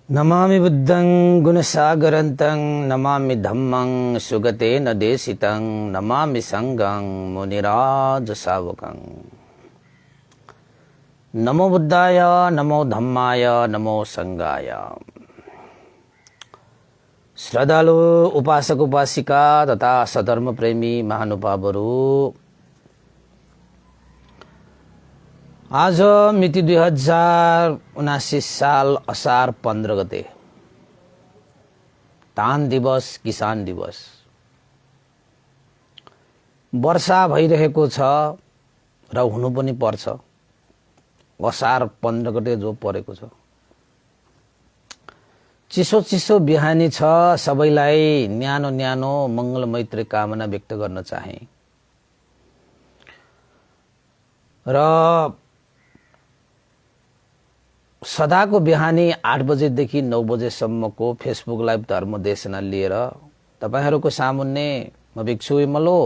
नमामि बुद्धं गुणसागरन्तं नमामि धम्मं सुगतेन देशितं नमामि संघं मुनिराज सावकं। नमो बुद्धाय नमो धम्माय नमो संघाय। श्रद्धालु उपासक उपासिका तथा सधर्म प्रेमी महानुभावहरू, आज मिति 2079 साल असार 15 गते धान दिवस, किसान दिवस। वर्षा भइरहेको छ र हुनु पनि पर्छ। असार 15 गते जो परेको छ, चिसो चिसो बिहानी छ। सबैलाई न्यानो न्यानो मंगल मैत्री कामना व्यक्त गर्न चाहे र सदाको बिहानी 8 बजेदेखि 9 बजेसम्मको फेसबुक लाइभ धर्म देशना लिएर तपाईहरुको सामुन्ने म भिक्षु विमलो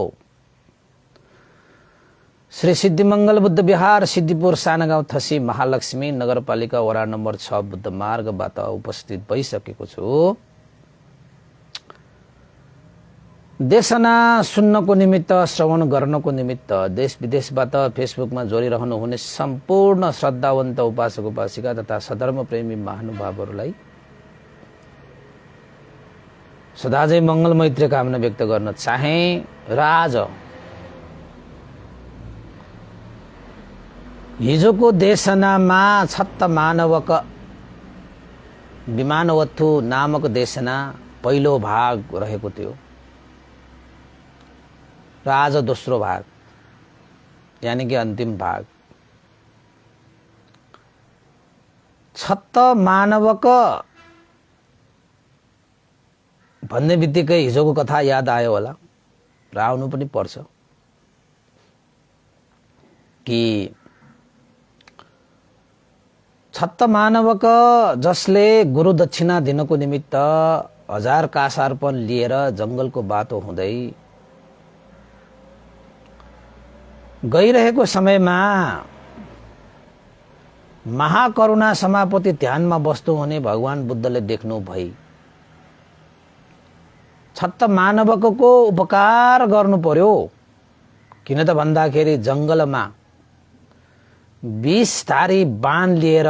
श्री सिद्धिमंगल बुद्ध विहार सिद्धिपुर सानागाउँ थसी महालक्ष्मी नगरपालिका वडा नम्बर 6 बुद्ध मार्गबाट उपस्थित भइसकेको छु। देशना सुन्नको निमित्त, श्रवण गर्नको निमित्त देश विदेशबाट फेसबुकमा जोडिरहनु हुने सम्पूर्ण श्रद्धावन्त उपासक उपासिका तथा सधर्म प्रेमी महानुभावहरूलाई सदाझै मंगल मैत्री कामना व्यक्त गर्न चाहे र आज हिजोको देशनामा छत्त मानवक विमानवत्थु नामक देशना पहिलो भाग रहेको थियो र आज दोस्रो भाग यानी कि अन्तिम भाग। छत्त मानवक भन्ने बित्तिकै हिजोको कथा याद आयो होला र आउनु पनि पर्छ कि छत्त मानवक जसले गुरु दक्षिणा दिनको निमित्त 1000 कासार्पण लिएर जंगलको बाटो हुँदै गइरहेको समयमा महाकरुणा समापति ध्यानमा बस्नु हुने भगवान बुद्धले देख्नु भई छत्त मानवकको उपकार गर्नु पर्यो। किन त भन्दाखेरि जंगलमा 20 धारी बाण लिएर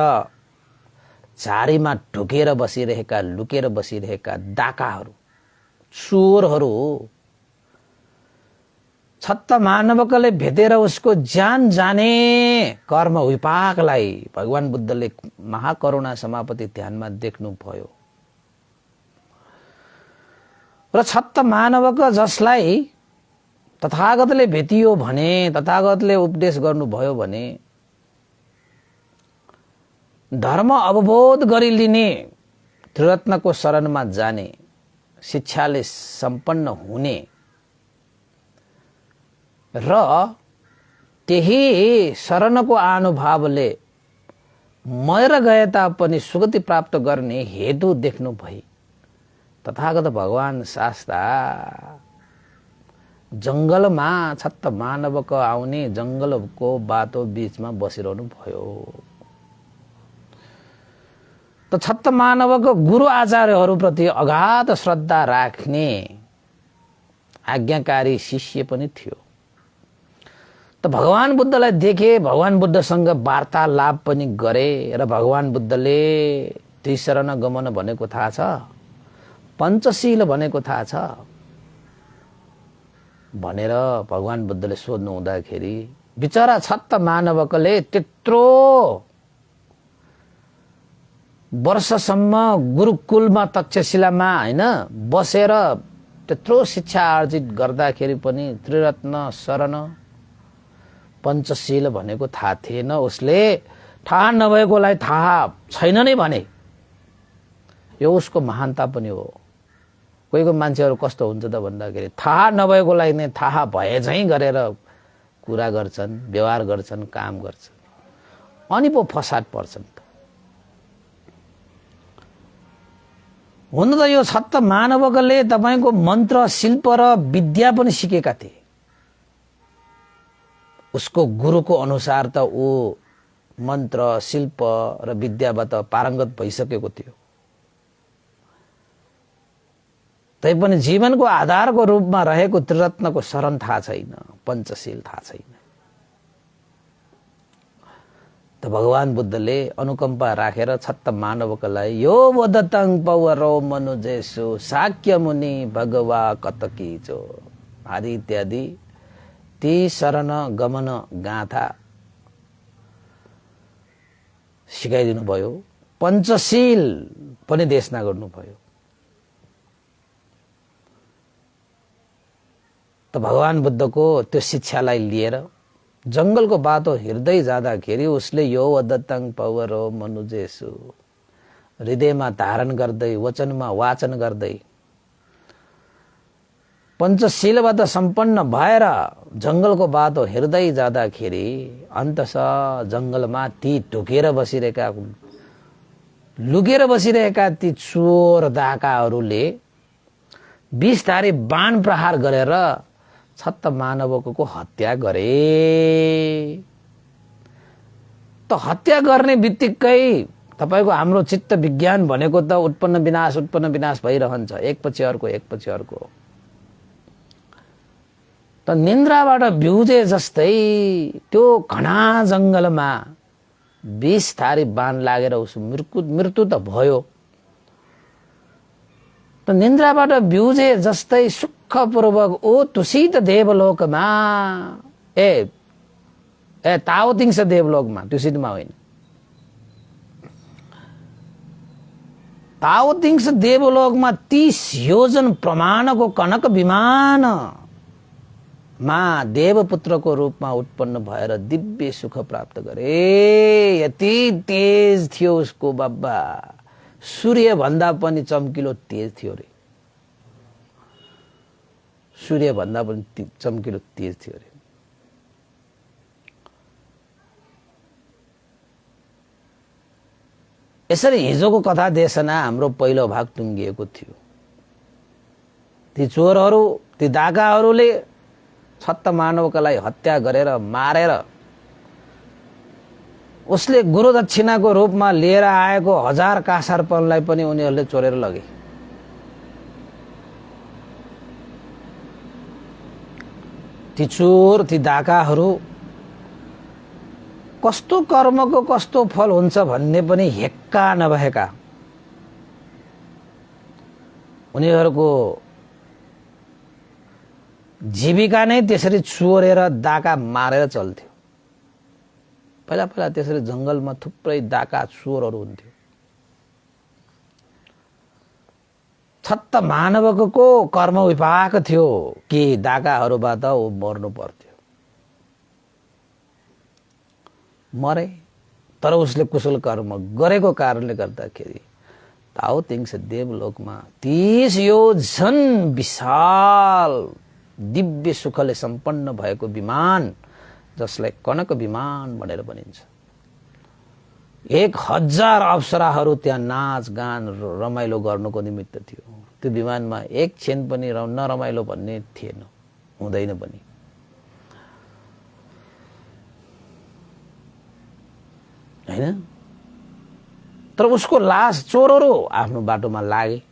झारीमा ढुकेर बसिरहेका, लुकेर बसिरहेका डाकाहरू, चोरहरू छत्त मानवकले भेटेर उसको ज्यान जाने कर्म विपाकलाई भगवान बुद्धले महाकरुणा समापति ध्यानमा देख्नु भयो र छत्त मानवक जसलाई तथागतले भेटियो भने, तथागतले उपदेश गर्नुभयो भने धर्म अवबोध गरिलिने, त्रिरत्नको शरणमा जाने, शिक्षाले सम्पन्न हुने र त्यही शरणको अनुभवले मर गए तापनि सुगति प्राप्त गर्ने हेतु देख्नु भई तथागत भगवान शास्ता जंगलमा छत्त मानवक आउने जंगलको बाटो बीचमा बसिरहनु भयो। त छत्त मानवक गुरु आचार्यहरूप्रति अगाध श्रद्धा राख्ने आज्ञाकारी शिष्य पनि थियो। त भगवान बुद्धलाई देखे, भगवान बुद्धसँग वार्तालाप पनि गरे र भगवान बुद्धले त्रिशरण गमन भनेको थाहा छ, पञ्चशील भनेको थाहा छ भनेर भगवान बुद्धले सोध्नु हुँदाखेरि बिचरा छत्त मानवकले त्यत्रो वर्षसम्म गुरुकुलमा तक्षशिलामा हैन बसेर त्यत्रो शिक्षा आर्जित गर्दाखेरि पनि त्रिरत्न शरण पञ्चशील भनेको थाहा थिएन। उसले थाहा नभएकोलाई थाहा छैन नै भने यो उसको महानता पनि हो। कोहीको मान्छेहरू कस्तो हुन्छ त भन्दाखेरि थाहा नभएकोलाई नै थाहा भए झैं गरेर कुरा गर्छन्, व्यवहार गर्छन्, काम गर्छन्, अनि पो फसाद पर्छन्। हुन त यो छत्त मानवकले तपाईको मन्त्र, शिल्प र विद्या पनि सिकेका थिए। उसको गुरुको अनुसार त ऊ मन्त्र शिल्प र विद्याबाट पारङ्गत भइसकेको थियो। तैपनि जीवनको आधारको रूपमा रहेको त्रिरत्नको शरण थाहा छैन, पञ्चशील थाहा छैन। त भगवान बुद्धले अनुकम्पा राखेर छत्त मानवका लागि यो वदतङ पौरो मनुजेसु शाक्य मुनि भगवा कतकीचो आदि इत्यादि ती शरण गमन गाथा सिकाइदिनु भयो। पञ्चशील पनि देशना गर्नुभयो। त भगवान बुद्धको त्यो शिक्षालाई लिएर जंगलको बाटो हिँड्दै जाँदाखेरि उसले यो वदतङ पौरो मनुजेसु हृदयमा धारण गर्दै वचनमा वाचन गर्दै पञ्चशीलबाट सम्पन्न भएर जंगलको बाटो हिँड्दै जाँदाखेरि अन्ततः जंगलमा ती ढुकेर बसिरहेका लुकेर बसिरहेका ती चोर डाकाहरूले 20 धारी बाण प्रहार गरेर छत्त मानवको हत्या गरे। त हत्या गर्ने बित्तिकै तपाईको हाम्रो चित्त विज्ञान भनेको त उत्पन्न विनाश भइरहन्छ, एकपछि अर्को एकपछि अर्को। त निन्द्राबाट बिउजे जस्तै त्यो घना जंगलमा 20 धारी बाण लागेर उस मृत्यु त भयो। त निन्द्राबाट बिउजे जस्तै सुखपूर्वक ओ तुसित देवलोकमा तावतिङ्स देवलोकमा, तुसितमा होइन, तावतिङ्स देवलोकमा 30 योजन प्रमाणको कनक विमान मा देवपुत्रको रूपमा उत्पन्न भएर दिव्य सुख प्राप्त गरे। यति तेज थियो उसको बाबा, सूर्य भन्दा पनि चम्किलो तेज थियो रे, सूर्य भन्दा पनि चम्किलो तेज थियो रे। यसरी हिजोको कथा देशना हाम्रो पहिलो भाग टुङ्गिएको थियो। ती चोरहरू, ती डाकाहरूले छत्त मानवका लागि हत्या गरेर मारेर उसले गुरु दक्षिणाको रूपमा लिएर आएको 1000 कासारपनलाई पनि उनीहरूले चोरेर लगे। ती चोर, ती डाकाहरू कस्तो कर्मको कस्तो फल हुन्छ भन्ने पनि हेक्का नभएका, उनीहरूको जीविका नै त्यसरी चोरेर डाका मारेर चल्थ्यो। पहिला पहिला त्यसरी जंगलमा थुप्रै डाका चोरहरू हुन्थ्यो। छत्त मानवको कर्म विपाक थियो कि डाकाहरूबाट ऊ मर्नु पर्थ्यो। मरे, तर उसले कुशल कर्म गरेको कारणले गर्दाखेरि तावतिङ्स देवलोकमा 30 योजन विशाल दिव्य सुखले सम्पन्न भएको विमान, जसलाई कनक विमान भनेर भनिन्छ, 1000 अप्सराहरू त्यहाँ नाच गान रमाइलो गर्नुको निमित्त थियो। त्यो विमानमा एक क्षण पनि नरमाइलो भन्ने थिएन, हुँदैन पनि। हैन, तर उसको लास चोरहरू आफ्नो बाटोमा लागे।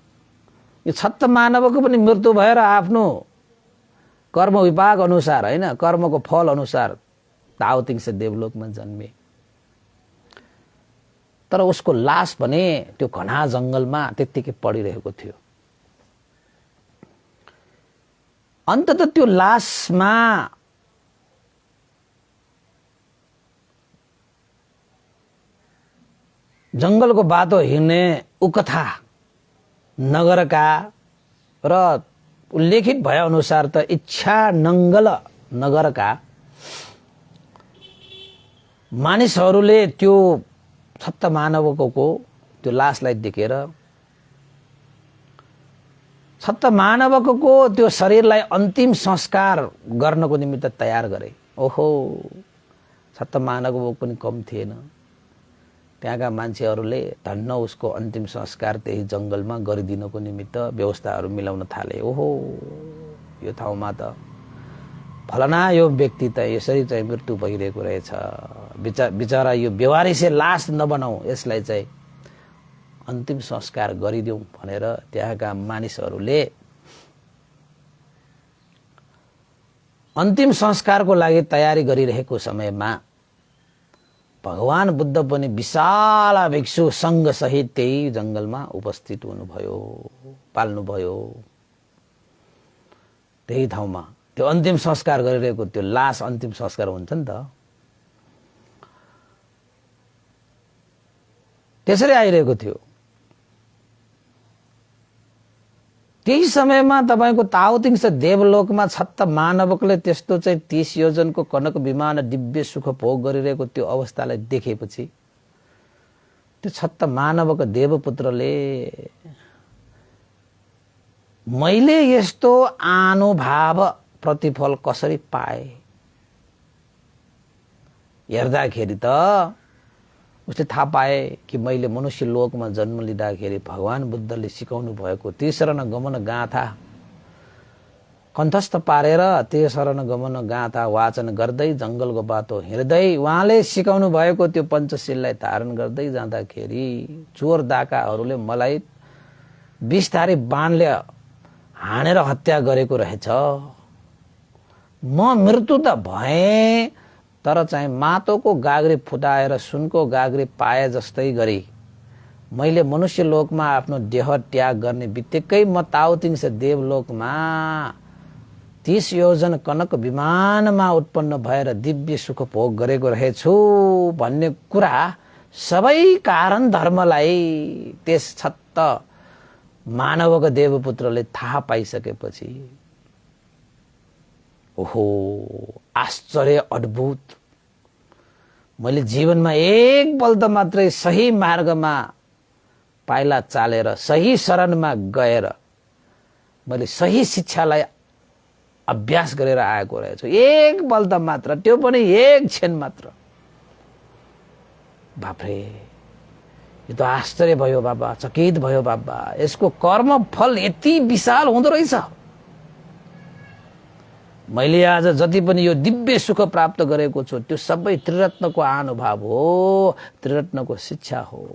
यो छत्त मानवको पनि मृत्यु भएर आफ्नो कर्म विपाक अनुसार, हैन, कर्मको फल अनुसार तावतिङ्स देवलोकमा जन्मे। तर उसको लास भने त्यो घना जंगलमा त्यत्तिकै पडिरहेको थियो। अन्ततः त्यो लासमा जंगलको बाटो हिँड्ने उकथा नगरका र उल्लेखित भए अनुसार त इच्छा नङ्गल नगरका मानिसहरूले त्यो छत्त मानवको त्यो लासलाई देखेर छत्त मानवको त्यो शरीरलाई अन्तिम संस्कार गर्नको निमित्त तयार गरे। ओहो, छत्त मानवको पनि कम थिएन। त्यहाँका मान्छेहरूले धन्न उसको अन्तिम संस्कार त्यही जंगलमा गरिदिनको निमित्त व्यवस्थाहरू मिलाउन थाले। ओहो, यो ठाउँमा त फलना यो व्यक्ति त यसरी चाहिँ मृत्यु भइरहेको रहेछ, बिचरा यो बेवारिसे लास नबनाऊ, यसलाई चाहिँ अन्तिम संस्कार गरिदिउँ भनेर त्यहाँका मानिसहरूले अन्तिम संस्कारको लागि तयारी गरिरहेको समयमा भगवान बुद्ध पनि विशाल भिक्षु संघ सहित त्यही जंगलमा उपस्थित हुनुभयो, पाल्नुभयो। त्यही ठाउँमा त्यो अन्तिम संस्कार गरिरहेको, त्यो लास अन्तिम संस्कार हुन्छ नि त, त्यसरी आइरहेको थियो। त्यही समयमा तपाईको ताओतिङ्स देवलोकमा छत्त मानवकले त्यस्तो चाहिँ 30 योजनको कनक विमान दिव्य सुख भोग गरिरहेको त्यो अवस्थालाई देखेपछि त्यो छत्त मानवक देवपुत्रले मैले यस्तो आनुभाव प्रतिफल कसरी पाए, हेर्दाखेरि त उसले थाहा पाए कि मैले मनुष्य लोकमा जन्म लिँदाखेरि भगवान बुद्धले सिकाउनु भएको त्यो शरण गमन गाथा कण्ठस्थ पारेर त्यो शरण गमन गाथा वाचन गर्दै जंगलको बाटो हिँड्दै उहाँले सिकाउनु भएको त्यो पञ्चशीललाई धारण गर्दै जाँदाखेरि चोर डाकाहरूले मलाई विषधारी बाणले हानेर हत्या गरेको रहेछ। म मृत्यु त भएँ, तर चाहिँ माटोको गाग्री फुटाएर सुनको गाग्री पाए जस्तै गरी मैले मनुष्य लोकमा आफ्नो देह त्याग गर्ने बित्तिकै म ताओतिङ्स देवलोकमा 30 योजन कनक विमानमा उत्पन्न भएर दिव्य सुख भोग गरेको रहेछु भन्ने कुरा सबै कारण धर्मलाई त्यस छत्त मानवको देवपुत्रले थाहा पाइसकेपछि ओहो आश्चर्य अद्भुत, मैले जीवनमा एक पल्ट मात्रै सही मार्गमा पाइला चालेर सही शरणमा गएर मैले सही शिक्षालाई अभ्यास गरेर आएको रहेछु। एक पल्ट मात्र, त्यो पनि एक क्षण मात्र। बाफ्रे, यो त आश्चर्य भयो बाबा, चकित भयो बाबा, यसको कर्म फल यति विशाल हुँदो रहेछ। मैले आज जति पनि यो दिव्य सुख प्राप्त गरेको छु त्यो सबै त्रिरत्नको अनुभव हो, त्रिरत्नको शिक्षा हो।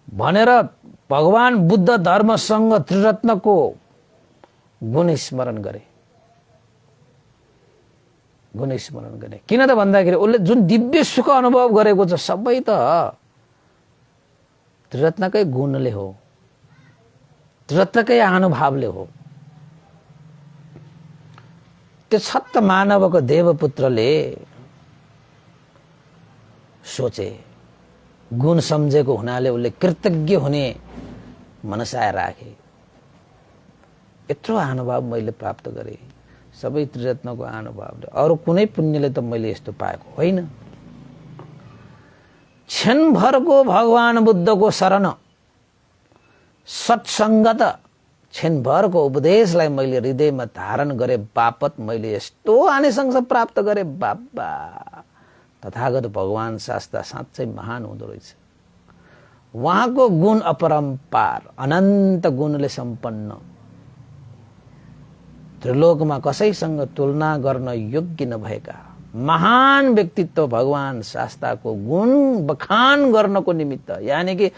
भनेर भगवान बुद्ध धर्मसँग त्रिरत्नको गुण स्मरण गरे, गुण स्मरण गरे। किन त भन्दाखेरि उसले जुन दिव्य सुख अनुभव गरेको छ सबै त त्रिरत्नकै गुणले हो, त्रिरत्नकै अनुभवले हो। त्यो छत्त मानवको देवपुत्रले सोचे, गुण सम्झेको हुनाले उसले कृतज्ञ हुने मनसाय राखे। यत्रो अनुभव मैले प्राप्त गरेँ सबै त्रिरत्नको अनुभवले, अरू कुनै पुण्यले त मैले यस्तो पाएको होइन। क्षणभरको भगवान बुद्धको शरण सत्सङ्गत क्षणभरको उपदेशलाई मैले हृदयमा धारण गरे बापत मैले यस्तो आनिसंस प्राप्त गरे बाबा। तथागत भगवान शास्त्र साँच्चै महान हुँदो रहेछ। उहाँको गुण अपरम्पार, अनन्त गुणले सम्पन्न, त्रिलोकमा कसैसँग तुलना गर्न योग्य नभएका महान व्यक्तित्व भगवान शास्त्रको गुण बखान गर्नको निमित्त, यानी कि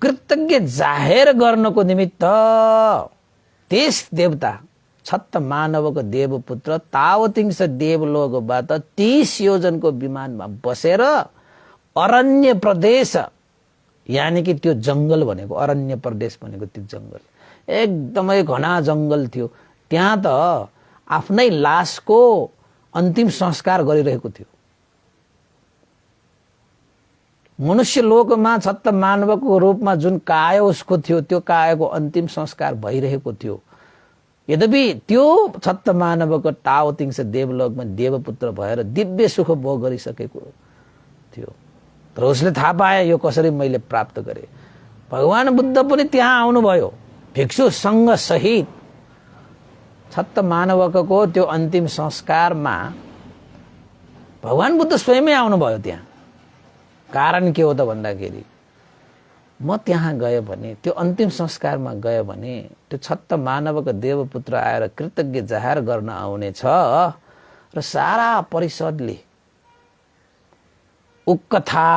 कृतज्ञ जाहेर गर्नको निमित्त त्यस देवता छत्त मानवको देवपुत्र ताओतिङ्स देवलोकबाट 30 योजनको विमानमा बसेर अरण्य प्रदेश, यानी कि त्यो जंगल भनेको अरण्य प्रदेश भनेको त्यो जंगल एकदमै घना जंगल थियो। त्यहाँ त आफ्नै लासको अन्तिम संस्कार गरिरहेको थियो। मनुष्य लोकमा छत्त मानवको रूपमा जुन काय उसको थियो त्यो कायको अन्तिम संस्कार भइरहेको थियो। यद्यपि त्यो छत्त मानवको ताओतिङ्स देवलोकमा देवपुत्र भएर दिव्य सुख भोग गरिसकेको थियो, तर उसले थाहा पाए यो कसरी मैले प्राप्त गरेँ। भगवान बुद्ध पनि त्यहाँ आउनुभयो भिक्षु संघ सहित। छत्त मानवकको त्यो अन्तिम संस्कारमा भगवान बुद्ध स्वयमै आउनुभयो त्यहाँ। कारण के हो त भन्दाखेरि म त्यहाँ गयो भने, त्यो अन्तिम संस्कारमा गयो भने त्यो छत्त मानवको देवपुत्र आएर कृतज्ञ जाहेर गर्न आउनेछ र सारा परिषदले उक्कथा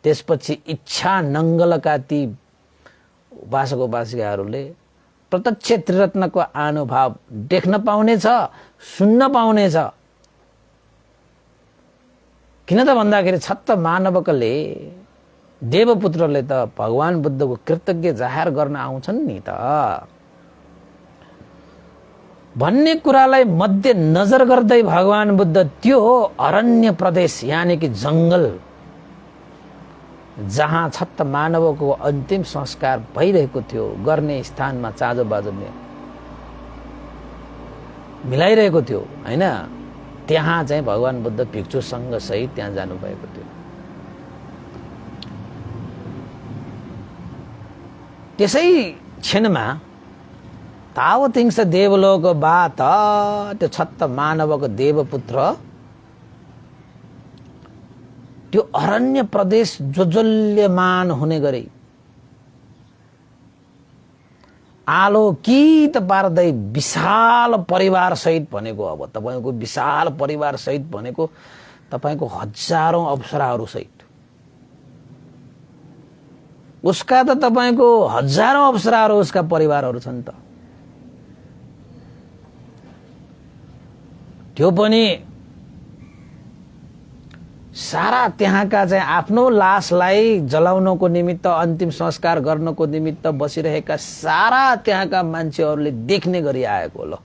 त्यसपछि इच्छा नङ्गलका ती उपासक उपासिकाहरूले प्रत्यक्ष त्रिरत्नको अनुभव देख्न पाउनेछ, सुन्न पाउनेछ। किन त भन्दाखेरि छत्त मानवकले देवपुत्रले त भगवान बुद्धको कृतज्ञ जाहेर गर्न आउँछन् नि त भन्ने कुरालाई मध्य नजर गर्दै भगवान बुद्ध त्यो अरण्य प्रदेश यानी कि जंगल जहाँ छत्त मानवको अन्तिम संस्कार भइरहेको थियो गर्ने स्थानमा चाँजो बाजो मिलाइरहेको थियो हैन, त्यहाँ चाहिँ भगवान बुद्ध भिक्षुसँग सहित त्यहाँ जानुभएको थियो। त्यसै क्षणमा तावतिंश देवलोकबाट त्यो छत्त मानवको देवपुत्र त्यो अरण्य प्रदेश जोजल्यमान हुने गरी आलोकित पार्दै विशाल परिवार सहित भनेको, अब तपाईको विशाल परिवार सहित भनेको तपाईको हजारौं अप्सराहरू सहित, उसका त तपाईको हजारौं अप्सराहरू उसका परिवारहरू छन् त। त्यो पनि सारा त्यहाँका चाहिँ आफ्नो लासलाई जलाउनको निमित्त अन्तिम संस्कार गर्नको निमित्त बसिरहेका सारा त्यहाँका मान्छेहरूले देख्ने गरी आएको। ल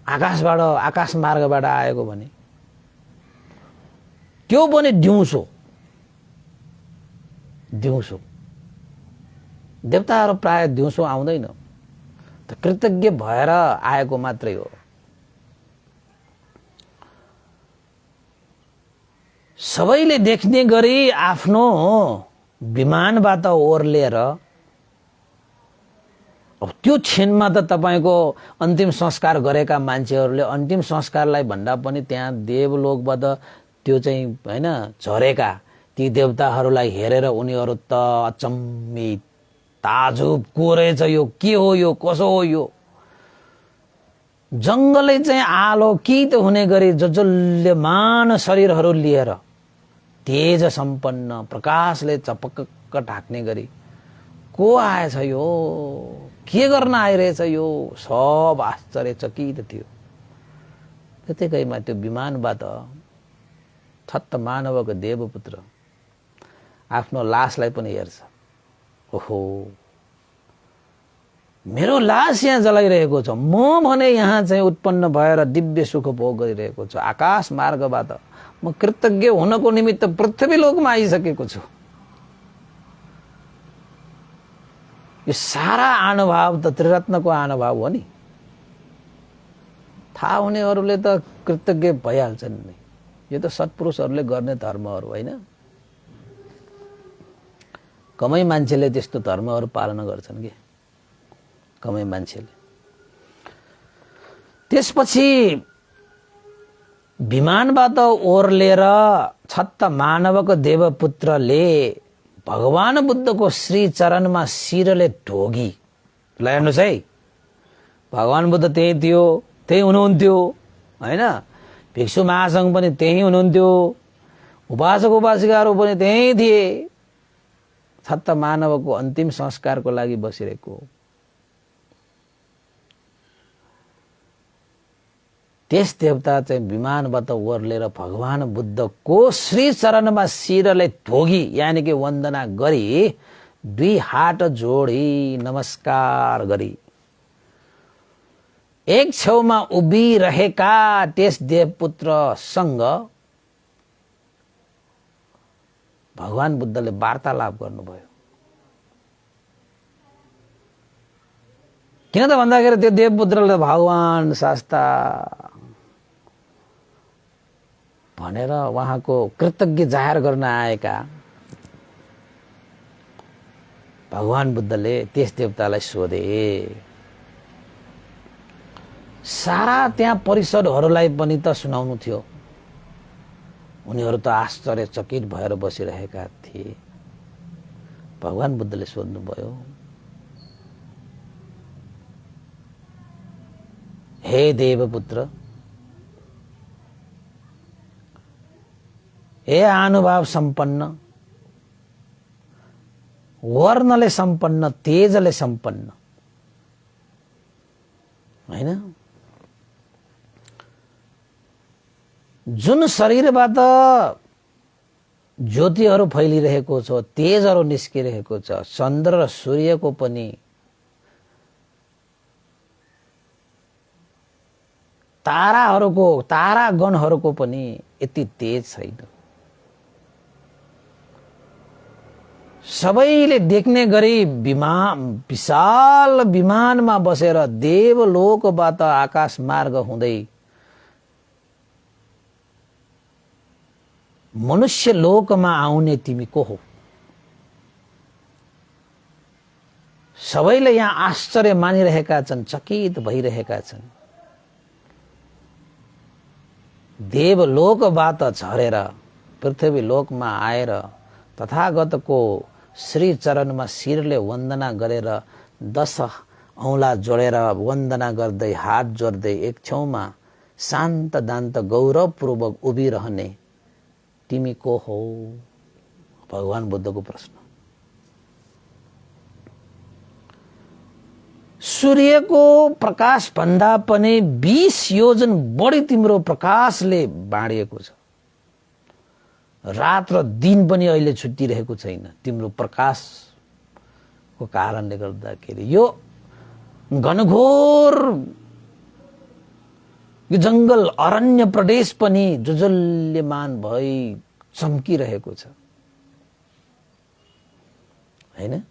आकाशबाट, आकाश मार्गबाट आएको भने त्यो पनि दिउँसो दिउँसो देवताहरू प्राय दिउँसो आउँदैन, त कृतज्ञ भएर आएको मात्रै हो। सबैले देख्ने गरी आफ्नो विमानबाट ओर्लिएर अब त्यो क्षणमा त तपाईको अन्तिम संस्कार गरेका मान्छेहरूले अन्तिम संस्कारलाई भन्दा पनि त्यहाँ देवलोकबाट त्यो चाहिँ हैन झरेका ती देवताहरूलाई हेरेर उनीहरू त अचम्मित ताजुब को रहेछ, यो के हो, यो कसो हो, यो जंगलै चाहिँ आलोकित हुने गरी जजल्यमान शरीरहरू लिएर तेज सम्पन्न प्रकाशले चपक्क ढाक्ने गरी को आएछ, यो के गर्न आइरहेछ, यो सब आश्चर्यचकित थियो। त्यतिकैमा त्यो विमानबाट छत्त मानवको देवपुत्र आफ्नो लासलाई पनि हेर्छ, ओहो मेरो लास यहाँ जलाइरहेको छ, म भने यहाँ चाहिँ उत्पन्न भएर दिव्य सुख भोग गरिरहेको छु, आकाश मार्गबाट म कृतज्ञ हुनको निमित्त पृथ्वी लोकमा आइसकेको छु। यो सारा अनुभव त त्रिरत्नको अनुभव हो नि। थाहा हुनेहरूले त कृतज्ञ भइहाल्छन् नि, यो त सत्पुरुषहरूले गर्ने धर्महरू होइन। कमै मान्छेले त्यस्तो धर्महरू पालना गर्छन् कि, कमै मान्छेले। त्यसपछि विमानबाट ओर्लेर छत्त मानवको देवपुत्रले भगवान बुद्धको श्री चरणमा शिरले ढोगी। ल हेर्नुहोस् है, भगवान बुद्ध त्यही थियो, त्यही हुनुहुन्थ्यो हैन, भिक्षु महासंघ पनि त्यही हुनुहुन्थ्यो, उपासक उपासिकाहरू पनि त्यही थिए, छत्त मानवको अन्तिम संस्कारको लागि बसिरहेको। त्यस देवता चाहिँ विमानबाट ओर्लेर भगवान बुद्धको श्री चरणमा शिरले ढोगी यानी कि वन्दना गरी दुई हात जोडी नमस्कार गरी एक छेउमा उभिरहेका त्यस देवपुत्रसँग भगवान बुद्धले वार्तालाप गर्नुभयो। किन त भन्दाखेरि त्यो देवपुत्रले भगवान शास्ता भनेर उहाँको कृतज्ञ जाहेर गर्न आएका भगवान बुद्धले त्यस देवतालाई सोधे। सारा त्यहाँ परिषदहरूलाई पनि त सुनाउनु थियो, उनीहरू त आश्चर्यचकित भएर बसिरहेका थिए। भगवान बुद्धले सोध्नुभयो, हे देवपुत्र, हे अनुभाव सम्पन्न, वर्णले सम्पन्न, तेजले सम्पन्न, हैन? जुन शरीरबाट ज्योतिहरू फैलिरहेको छ, तेजहरू निस्किरहेको छ, चन्द्र र सूर्यको पनि तारागणहरूको पनि यति तेज छैन। सबैले देख्ने गरी विशाल विमानमा बसेर देवलोकबाट आकाश मार्ग हुँदै मनुष्य लोकमा आउने तिमी को हो? सबैले यहाँ आश्चर्य मानिरहेका छन्, चकित भइरहेका छन्। देवलोकबाट झरेर पृथ्वी लोकमा आएर तथागतको श्री चरणमा शिरले वन्दना गरेर 10 औँला जोडेर वन्दना गर्दै हात जोड्दै एक छेउमा शान्त दान्त गौरवपूर्वक उभिरहने तिमी को हो? भगवान बुद्धको प्रश्न। सूर्यको प्रकाश भन्दा पनि 20 योजन बढी तिम्रो प्रकाशले बाँडिएको छ। रात र दिन पनि अहिले छुट्टिरहेको छैन तिम्रो प्रकाशको कारणले गर्दाखेरि। यो घनघोर यो जंगल अरण्य प्रदेश पनि जुजल्यमान भई चम्किरहेको छ, हैन?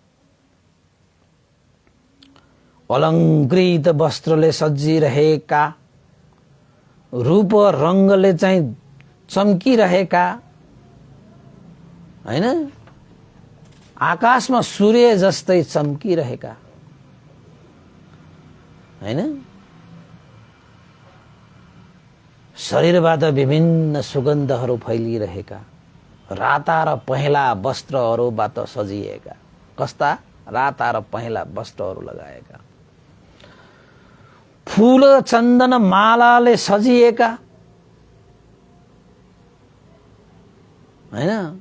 अलङ्कृत वस्त्रले सजिरहेका, रूप रङ्गले चाहिँ चम्किरहेका, हैन? आकाशमा सूर्य जस्तै चम्किरहेका, हैन? शरीरबाट विभिन्न सुगन्धहरू फैलिरहेका, राता र पहेँला वस्त्रहरूबाट सजिएका। कस्ता? राता र पहेँला वस्त्रहरू लगाएका, फूल चन्दन मालाले सजिएका, हैन?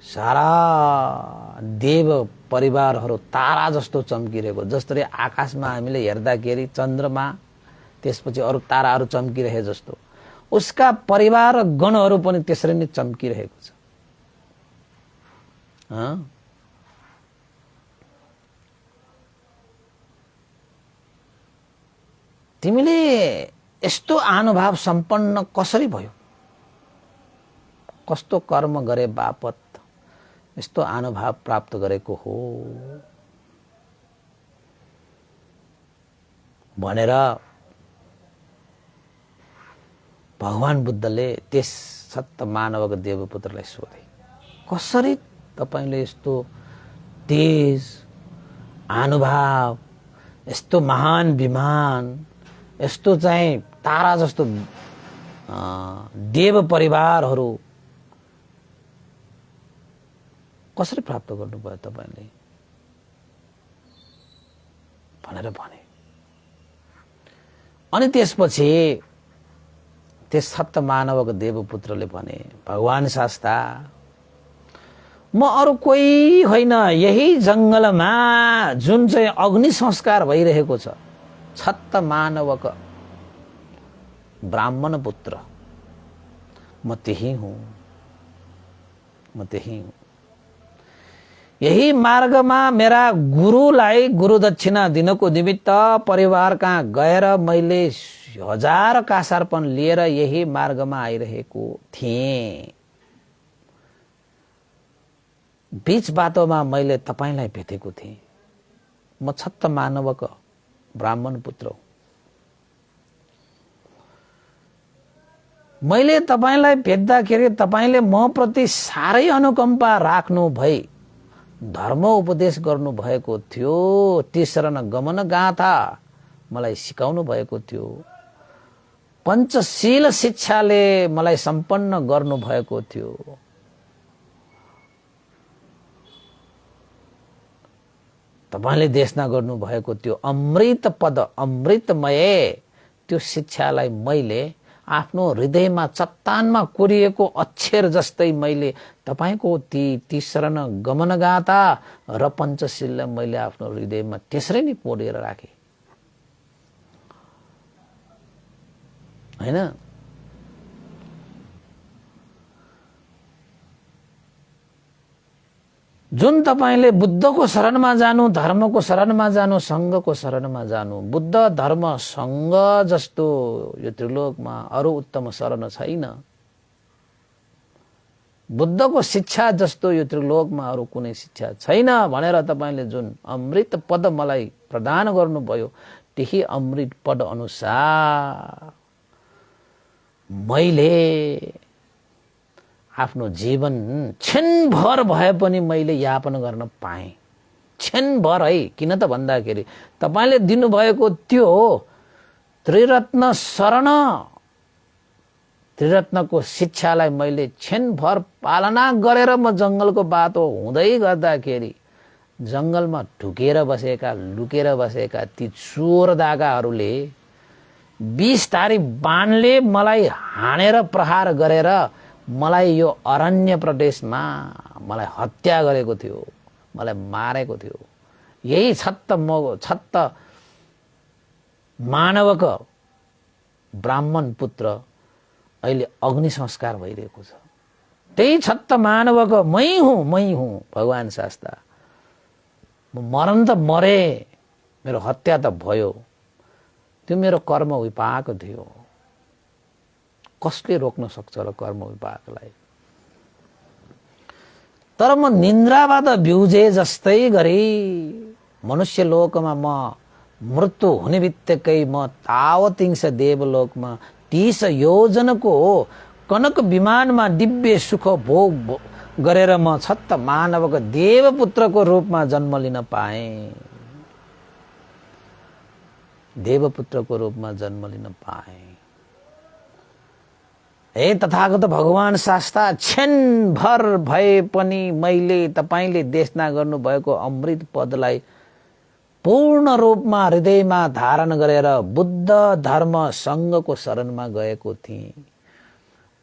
सारा देव परिवारहरू तारा जस्तो चम्किरहेको। जसरी आकाशमा हामीले हेर्दाखेरि चन्द्रमा त्यसपछि अरू ताराहरू चम्किरहे जस्तो उसका परिवार र गणहरू पनि त्यसरी नै चम्किरहेको छ। तिमीले यस्तो आनुभाव सम्पन्न कसरी भयो? कस्तो कर्म गरे बापत यस्तो आनुभाव प्राप्त गरेको हो भनेर भगवान बुद्धले त्यस सत्त मानवको देवपुत्रलाई सोधे। कसरी तपाईले यस्तो तेज आनुभाव, यस्तो महान विमान, यस्तो चाहिँ तारा जस्तो देव परिवारहरू कसरी प्राप्त गर्नुभयो तपाईले भनेर भने। अनि त्यसपछि त्यस सत्त मानवको देवपुत्रले भने, भगवान शास्ता, म अरु कोही होइन, यही जंगलमा जुन चाहिँ अग्नि संस्कार भइरहेको छ, सत्त मानवको ब्राह्मण पुत्र म त्यही हुँ, म त्यही हुँ। यही मार्गमा मेरा गुरुलाई गुरु दक्षिणा दिनको निमित्त परिवार कहाँ गएर मैले 1000 कासार्पण लिएर यही मार्गमा आइरहेको थिएँ। बीच बाटोमा मैले तपाईलाई भेटेको थिएँ। म सत्त मानवको ब्राह्मण पुत्र हुँ। मैले तपाईलाई भेट्दाखेरि तपाईले म प्रति साह्रै अनुकम्पा राख्नु भई धर्म उपदेश गर्नु भएको थियो। तीसरण गमन गाथा मलाई सिकाउनु भएको थियो। पंचशील शिक्षाले मलाई सम्पन्न गर्नु भएको थियो। तपाईले देशना गर्नु भएको थियो। अमृत पद, अमृतमय त्यो शिक्षालाई मैले आफ्नो हृदयमा चट्टानमा कोरिएको अक्षर जस्तै मैले तपाईको ती शरण गमनगाता र पञ्चशीललाई मैले आफ्नो हृदयमा त्यसरी नै कोरेर राखे हैन। जुन तपाईले बुद्धको शरणमा जानु, धर्मको शरणमा जानु, संघको शरणमा जानु, बुद्ध धर्म संघ जस्तो यो त्रिलोकमा अरु उत्तम शरण छैन। बुद्धको शिक्षा जस्तो यो त्रिलोकमा अरु कुनै शिक्षा छैन भनेर तपाईले जुन अमृत पद मलाई प्रदान गर्नुभयो, त्यही अमृत पद अनुसार मैले आफ्नो जीवन क्षणभर भए पनि मैले यापन गर्न पाएँ। क्षणभर है, किन त भन्दाखेरि तपाईले दिनुभएको त्यो त्रिरत्न शरण, त्रिरत्नको शिक्षालाई मैले क्षणभर पालना गरेर म जंगलको बाटो हुँदै गर्दाखेरि जंगलमा ढुकेर बसेका, लुकेर बसेका ती चोर दागाहरूले 20 धारी बाणले मलाई हानेर प्रहार गरेर मलाई यो अरण्य प्रदेशमा मलाई हत्या गरेको थियो, मलाई मारेको थियो। यही छत्त मानवक ब्राह्मण पुत्र अहिले अग्नि संस्कार भइरहेको छ। त्यही छत्त मानवक मै हुँ भगवान शास्ता। म मरण त मरे, मेरो हत्या त भयो, त्यो मेरो कर्म विपाक थियो। कसले रोक्न सक्छ र कर्म विपाकलाई? तर म निन्द्राबाट बिउजे जस्तै गरी मनुष्य लोकमा म मृत्यु हुने बित्तिकै म तावतिंश देवलोकमा 30 योजनको कनक विमानमा दिव्य सुख भोग गरेर म छत्त मानवको देवपुत्रको रूपमा जन्म लिन पाएँ। देवपुत्रको रूपमा जन्म लिन पाएँ। हे तथागत भगवान शास्ता, क्षणभर भए पनि मैले तपाईले देशना गर्नुभएको अमृत पदलाई पूर्ण रूपमा हृदयमा धारण गरेर बुद्ध धर्म संघको शरणमा गएको थिएँ।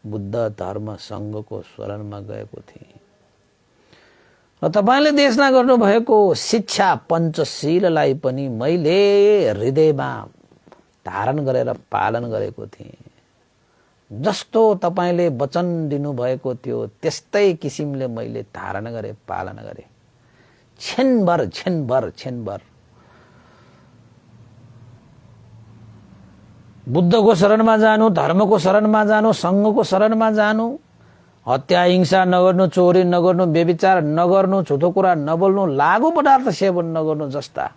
बुद्ध धर्म संघको शरणमा गएको थिएँ र तपाईले देशना गर्नुभएको शिक्षा पञ्चशीललाई पनि मैले हृदयमा धारण गरेर पालन गरेको थिएँ। जस्तो तपाईले वचन दिनुभएको थियो त्यस्तै किसिमले मैले धारण गरे, पालन गरे। क्षणभर बुद्धको शरणमा जानु, धर्मको शरणमा जानु, संघको शरणमा जानु, हत्या हिंसा नगर्नु, चोरी नगर्नु, व्यभिचार नगर्नु, झुटो कुरा नबोल्नु, लागु पदार्थ सेवन नगर्नु जस्ता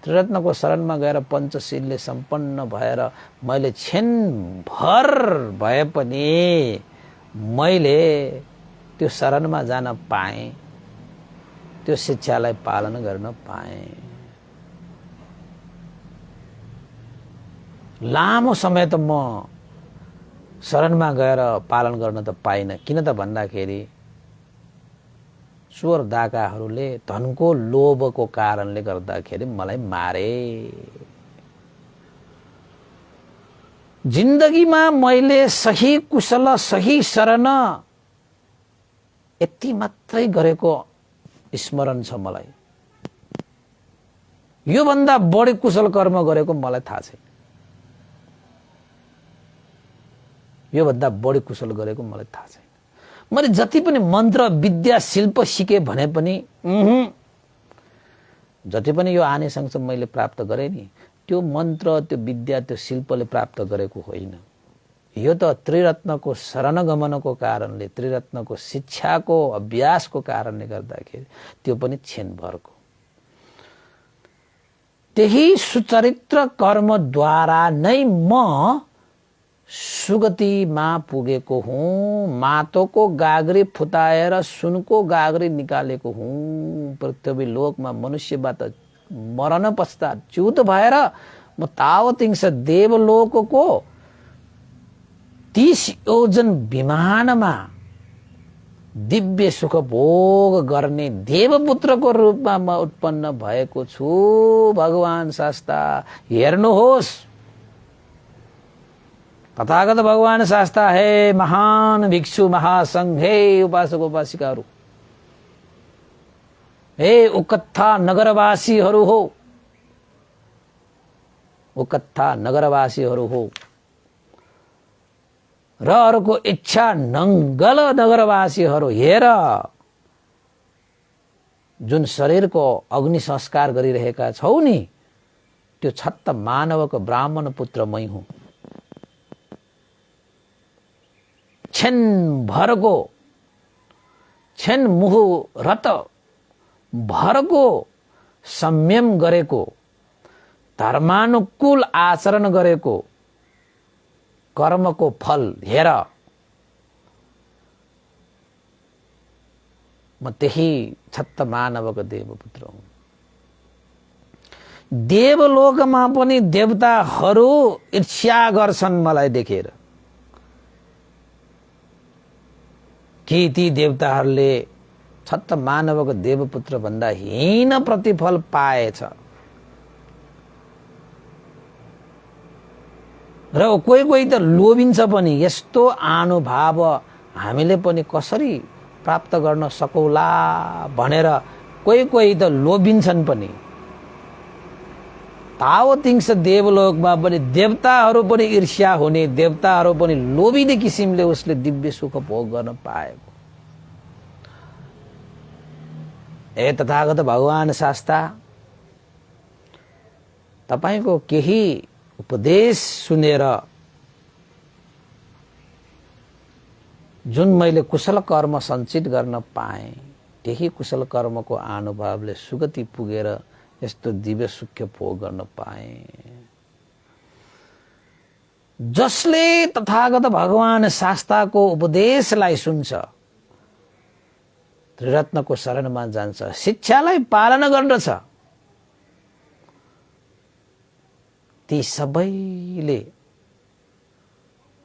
त्रिरत्नको शरणमा गएर पञ्चशीलले सम्पन्न भएर मैले क्षणभर भए पनि मैले त्यो शरणमा जान पाएँ, त्यो शिक्षालाई पालन गर्न पाएँ। लामो समय त म शरणमा गएर पालन गर्न त पाइनँ। किन त भन्दाखेरि चोर डाकाहरूले धनको लोभको कारणले गर्दाखेरि मलाई मारे। जिन्दगीमा मैले सही कुशल, सही शरण यति मात्रै गरेको स्मरण छ मलाई। यो भन्दा बढी कुशल कर्म गरेको मलाई थाहा छैन। यो भन्दा बढी कुशल गरेको मलाई थाहा छैन। मैले जति पनि मन्त्र विद्या शिल्प सिके भने पनि जति पनि यो आनिसंस मैले प्राप्त गरे नि, त्यो मन्त्र, त्यो विद्या, त्यो शिल्पले प्राप्त गरेको होइन। यो त त्रिरत्नको शरणगमनको कारणले, त्रिरत्नको शिक्षाको अभ्यासको कारणले गर्दाखेरि त्यो पनि क्षणभरको। त्यही सुचरित्र कर्मद्वारा नै म सुगतिमा पुगेको हुँ। मातोको गाग्री फुताएर सुनको गाग्री निकालेको हुँ। पृथ्वी लोकमा मनुष्यबाट मरण पश्चात च्युत भएर म तावतिंश देवलोकको 30 योजन विमानमा दिव्य सुख भोग गर्ने देवपुत्रको रूपमा म उत्पन्न भएको छु। भगवान शास्ता हेर्नुहोस्, तथागत भगवान शास्ता, हे महान भिक्षु महासंघ, हे उपासक उपासिकाहरू, हे उकत्था नगरवासीहरू हो, उकत्था नगरवासीहरू हो र अरूको इच्छा नङ्गल नगरवासीहरू, हेर जुन शरीरको अग्नि संस्कार गरिरहेका छौ नि, त्यो छत्त मानवको ब्राह्मण पुत्र मै हुँ। छेन भरको, छेन मुहुरत भरको संयम गरेको, धर्मानुकूल आचरण गरेको कर्मको फल हेर। म त्यही छत्त मानवको देवपुत्र हुँ। देवलोकमा पनि देवताहरू ईर्ष्या गर्छन् मलाई देखेर। कि ती देवताहरूले छत्त मानवको देवपुत्र भन्दा हीन प्रतिफल पाएछ र कोही कोही त लोभिन्छ पनि। यस्तो आनुभाव हामीले पनि कसरी प्राप्त गर्न सकौला भनेर कोही कोही त लोभिन्छन् पनि। तावतिंश देवलोकमा पनि देवताहरू पनि ईर्ष्या हुने, देवताहरू पनि लोभिने किसिमले उसले दिव्य सुख भोग गर्न पाएको। ए तथागत भगवान शास्ता, तपाईको केही उपदेश सुनेर जुन मैले कुशल कर्म सञ्चित गर्न पाएँ, त्यही कुशल कर्मको अनुभवले सुगति पुगेर यस्तो दिव्य सुख भोग गर्न पाएँ। जसले तथागत भगवान शास्ताको उपदेशलाई सुन्छ, त्रिरत्नको शरणमा जान्छ, शिक्षालाई पालना गर्दछ, ती सबैले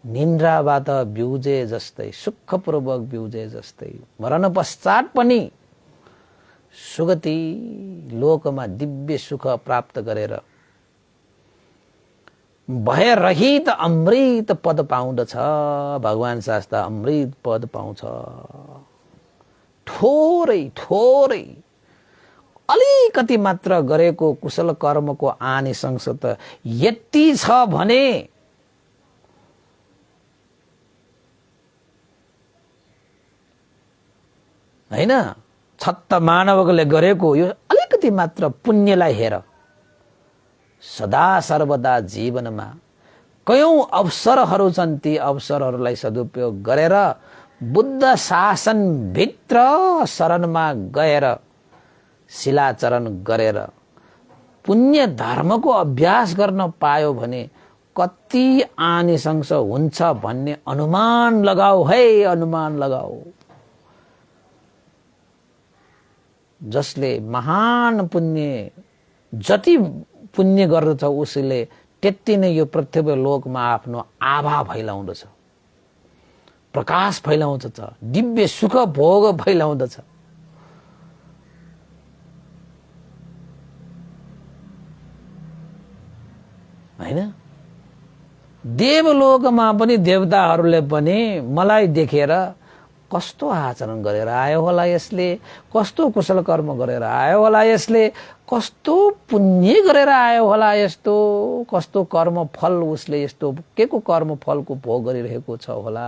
निन्द्राबाट बिउजे जस्तै, सुखपूर्वक बिउजे जस्तै मरण पश्चात पनि सुगति लोकमा दिव्य सुख प्राप्त गरेर भय रहित अमृत पद पाउँदछ। भगवान शास्ता अमृत पद पाउँछ। थोरै थोरै अलिकति मात्र गरेको कुशल कर्मको आनिशंस त यति छ भने हैन, छत्त मानवले गरेको यो अलिकति मात्र पुण्यलाई हेर। सदा सर्वदा जीवनमा कयौं अवसरहरू छन्, ती अवसरहरूलाई सदुपयोग गरेर बुद्ध शासन भित्र शरणमा गएर शिलाचरण गरेर पुण्य धर्मको अभ्यास गर्न पायो भने कति आनिशंस हुन्छ भन्ने अनुमान लगाऊ है, अनुमान लगाऊ। जसले महान पुण्य, जति पुण्य गर्दछ उसले त्यति नै यो पृथ्वी लोकमा आफ्नो आभा फैलाउँदछ, प्रकाश फैलाउँदछ, दिव्य सुख भोग फैलाउँदछ। हैन, देवलोकमा पनि देवताहरूले पनि मलाई देखेर कस्तो आचरण गरेर आयो होला यसले, कस्तो कुशल कर्म गरेर आयो होला यसले, कस्तो पुण्य गरेर आयो होला, यस्तो कस्तो कर्म फल उसले यस्तो के को कर्म फलको भोग गरिरहेको छ होला।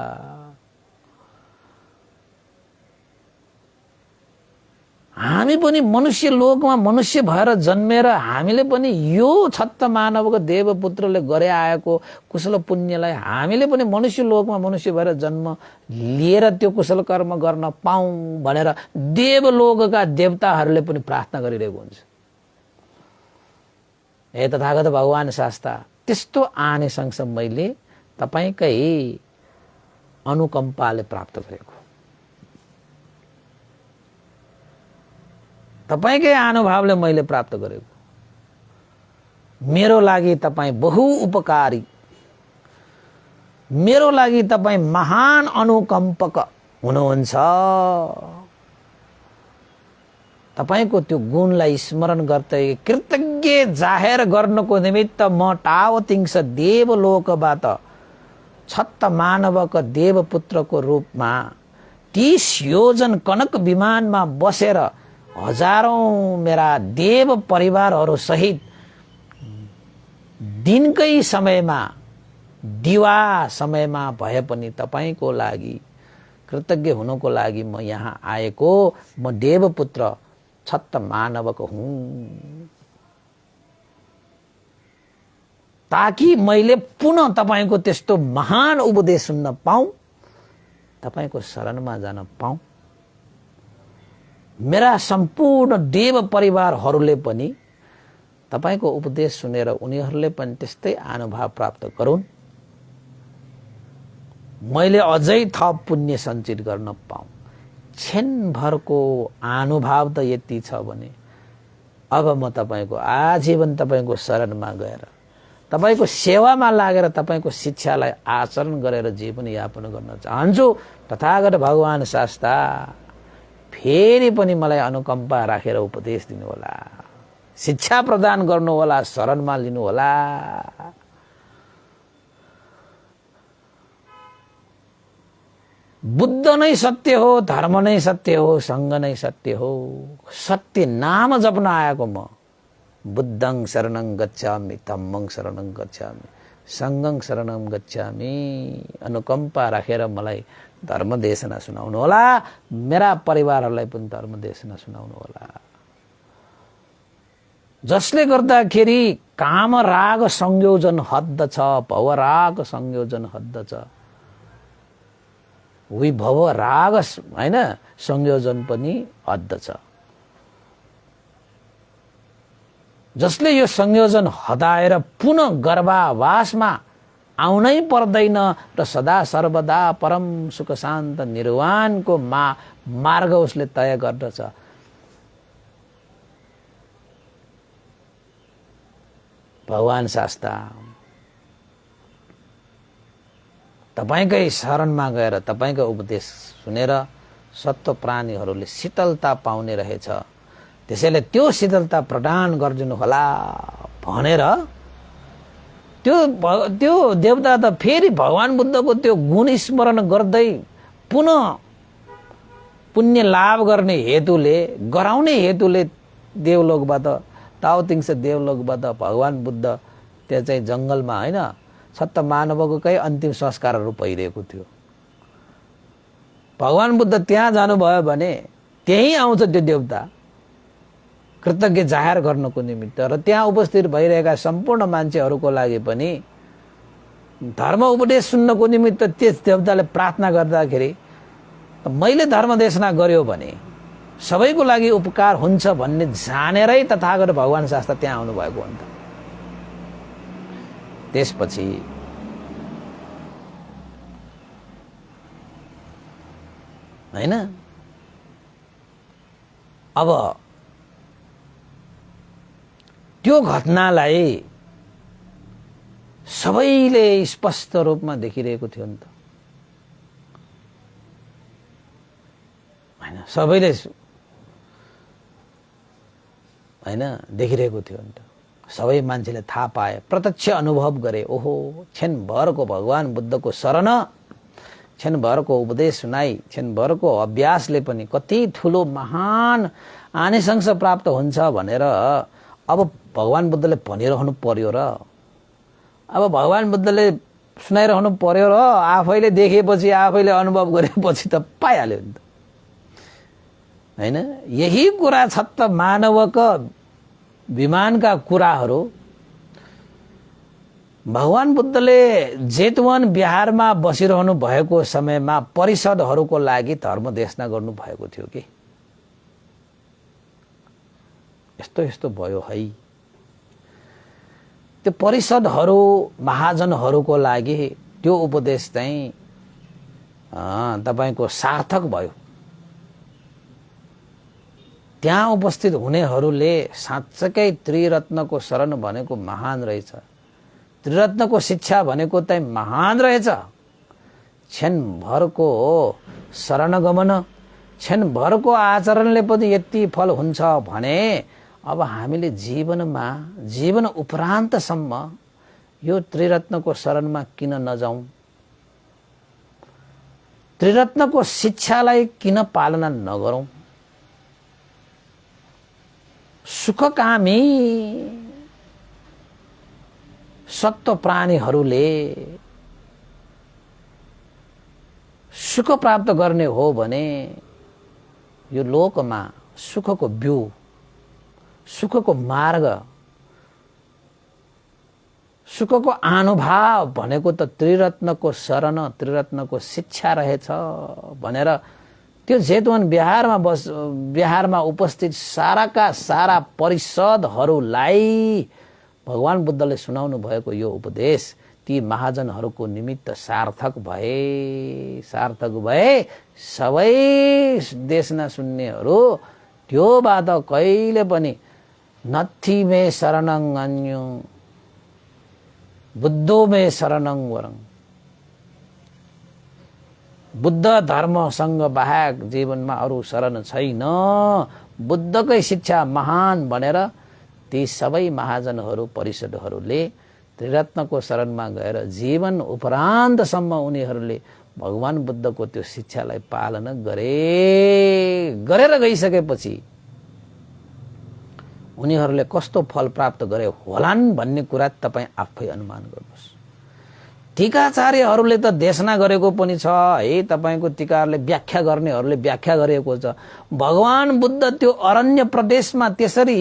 हामी पनि मनुष्य लोकमा मनुष्य भएर जन्मेर हामीले पनि यो छत्त मानवको देवपुत्रले गरे आएको कुशल पुण्यलाई हामीले पनि मनुष्य लोकमा मनुष्य भएर जन्म लिएर त्यो कुशल कर्म गर्न पाऊँ भनेर देवलोकका देवताहरूले पनि प्रार्थना गरिरहेको हुन्छ। हे तथागत भगवान शास्ता, त्यस्तो आनिशंस मैले तपाईकै अनुकम्पाले प्राप्त गरेको, तपाईकै अनुभवले मैले प्राप्त गरेको। मेरो लागि तपाईं बहु उपकारी, मेरो लागि तपाईं महान अनुकम्पक हुनुहुन्छ। तपाईको त्यो गुणलाई स्मरण गर्दै कृतज्ञ जाहेर गर्नको निमित्त म टावतिंश देवलोकबाट छत्त मानवक देवपुत्रको रूपमा 30 योजन कनक विमानमा बसेर हजारौं मेरा देव परिवारहरू सहित दिनकै समयमा दिवा समयमा भए पनि तपाईको लागि कृतज्ञ हुनको लागि म यहाँ आएको म देवपुत्र छत्त मानवको हुँ, ताकि मैले पुनः तपाईको त्यस्तो महान उपदेश सुन्न पाऊँ, तपाईको शरणमा जान पाऊँ। मेरा सम्पूर्ण देव परिवारहरूले पनि तपाईको उपदेश सुनेर उनीहरूले पनि त्यस्तै अनुभव प्राप्त गरून्, मैले अझै थप पुण्य सञ्चित गर्न पाऊँ। क्षणभरको अनुभव त यति छ भने अब म तपाईको आजीवन तपाईको शरणमा गएर तपाईको सेवामा लागेर तपाईको शिक्षालाई आचरण गरेर जीवन यापन गर्न चाहन्छु। तथागत भगवान शास्ता फेरि पनि मलाई अनुकम्पा राखेर उपदेश दिनुहोला, शिक्षा प्रदान गर्नुहोला, शरणमा लिनुहोला। बुद्ध नै सत्य हो, धर्म नै सत्य हो, सङ्घ नै सत्य हो। सत्य नाम जप्न आएको म बुद्धं शरणं गच्छामि, धम्मं शरणं गच्छामि, सङ्घं शरणं गच्छामि। अनुकम्पा राखेर मलाई धर्म देशना सुनाउनु होला, मेरा परिवारहरूलाई पनि धर्म देशना सुनाउनु होला, जसले गर्दाखेरि काम राग संयोजन हद्द छ, भव राग संयोजन हद्द छ। विभव राग हैन संयोजन पनि हद्द छ, जसले यो संयोजन हटाएर पुनः गर्भावासमा आउनै पर्दैन र सदा सर्वदा परम सुख शान्त निर्वाणको मार्ग उसले तय गर्दछ। भगवान शास्ता तपाईकै शरणमा गएर तपाईको उपदेश सुनेर सत्व प्राणीहरूले शीतलता पाउने रहेछ, त्यसैले त्यो शीतलता प्रदान गरिदिनु होला भनेर त्यो देवता त फेरि भगवान बुद्धको त्यो गुण स्मरण गर्दै पुनः पुण्य लाभ गर्ने हेतुले गराउने हेतुले देवलोकबाट ताओतिङ्स देवलोकबाट भगवान बुद्ध त्यहाँ चाहिँ जङ्गलमा हैन छत्त मानवकै अन्तिम संस्कारहरू भइरहेको थियो। भगवान बुद्ध त्यहाँ जानुभयो भने त्यही आउँछ त्यो देवता कृतज्ञ जाहेर गर्नको निमित्त, र त्यहाँ उपस्थित भइरहेका सम्पूर्ण मान्छेहरूको लागि पनि धर्म उपदेश सुन्नको निमित्त त्यस देवताले प्रार्थना गर्दाखेरि मैले धर्म देशना गर्यो भने सबैको लागि उपकार हुन्छ भन्ने जानेरै तथागत भगवान शास्त्र त्यहाँ आउनु भएको हुन्छ। त्यसपछि हैन अब त्यो घटनालाई सबैले स्पष्ट रूपमा देखिरहेको थियो नि त हैन, सबैले हैन देखिरहेको थियो नि त। सबै मान्छेले थाहा पाए, प्रत्यक्ष अनुभव गरे, ओहो क्षणभरको भगवान बुद्धको शरण, क्षणभरको उपदेश सुनाई, क्षणभरको अभ्यासले पनि कति ठुलो महान आनिसंस प्राप्त हुन्छ भनेर अब भगवान बुद्धले भनिरहनु पर्यो र अब भगवान बुद्धले सुनाइरहनु पर्यो र आफैले देखेपछि आफैले अनुभव गरेपछि त पाइहाल्यो नि त हैन। यही कुरा छत्त मानवक विमानका कुराहरू भगवान बुद्धले जेतवन बिहारमा बसिरहनु भएको समयमा परिषदहरूको लागि धर्म देशना गर्नु भएको थियो कि यस्तो यस्तो भयो है। त्यो परिषदहरू महाजनहरूको लागि त्यो उपदेश चाहिँ तपाईको सार्थक भयो। त्यहाँ उपस्थित हुनेहरूले साँच्चै त्रिरत्नको शरण भनेको महान रहेछ, त्रिरत्नको शिक्षा भनेको चाहिँ महान रहेछ। क्षणभरको शरणगमन, क्षणभरको आचरणले पनि यति फल हुन्छ भने अब हामीले जीवन उपरान्तसम्म यो त्रिरत्नको शरणमा किन नजाउँ त्रिरत्नको शिक्षालाई किन पालना नगरौं? सुखकामी सत्व प्राणीहरूले सुख प्राप्त गर्ने हो भने यो लोकमा सुखको बिउ, सुखको मार्ग, सुखको अनुभव भनेको त त्रिरत्नको शरण, त्रिरत्नको शिक्षा रहेछ भनेर त्यो जेतवन बिहारमा उपस्थित साराका सारा परिषदहरूलाई भगवान बुद्धले सुनाउनु भएको यो उपदेश ती महाजनहरूको निमित्त सार्थक भए सबै देश नसुन्नेहरू त्यो बात कहिले पनि नथी मे शरणं अन्यो बुद्धो मे शरणं वरं, बुद्ध धर्मसँग बाहेक जीवनमा अरू शरण छैन, बुद्धकै शिक्षा महान भनेर ती सबै महाजनहरू परिषदहरूले त्रिरत्नको शरणमा गएर जीवन उपरान्तसम्म उनीहरूले भगवान बुद्धको त्यो शिक्षालाई पालना गरेर गइसकेपछि उनीहरूले कस्तो फल प्राप्त गरे होलान् भन्ने कुरा तपाईं आफै अनुमान गर्नुहोस्। टीकाचार्यहरूले त देशना गरेको पनि छ है, तपाईको टीकाहरूले व्याख्या गर्नेहरूले व्याख्या गरेको छ। भगवान बुद्ध त्यो अरण्य प्रदेशमा त्यसरी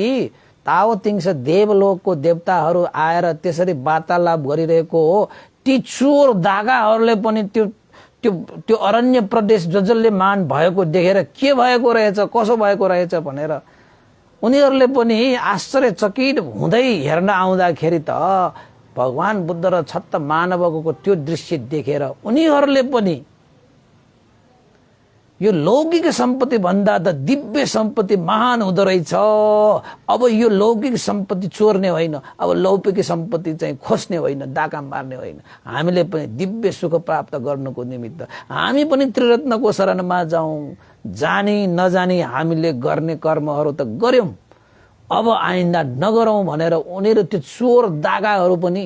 ताओतिङ्स देवलोकको देवताहरू आएर त्यसरी वार्तालाप गरिरहेको हो। ती चोर दागाहरूले पनि त्यो अरण्य प्रदेश जसले मान भएको देखेर के भएको रहेछ, कसो भएको रहेछ भनेर उनीहरूले पनि आश्चर्यचकित हुँदै हेर्न आउँदाखेरि त भगवान बुद्ध र छत्त मानवको त्यो दृश्य देखेर उनीहरूले पनि यो लौकिक सम्पत्ति भन्दा त दिव्य सम्पत्ति महान हुँदो रहेछ, अब यो लौकिक सम्पत्ति चोर्ने होइन, अब लौकिक सम्पत्ति चाहिँ खोज्ने होइन, डाका मार्ने होइन, हामीले पनि दिव्य सुख प्राप्त गर्नको निमित्त हामी पनि त्रिरत्नको शरणमा जाउँ। जानी नजानी हामीले गर्ने कर्महरू त गर्यौं, अब आइन्दा नगरौं भनेर उनीहरू त्यो चोर दागाहरू पनि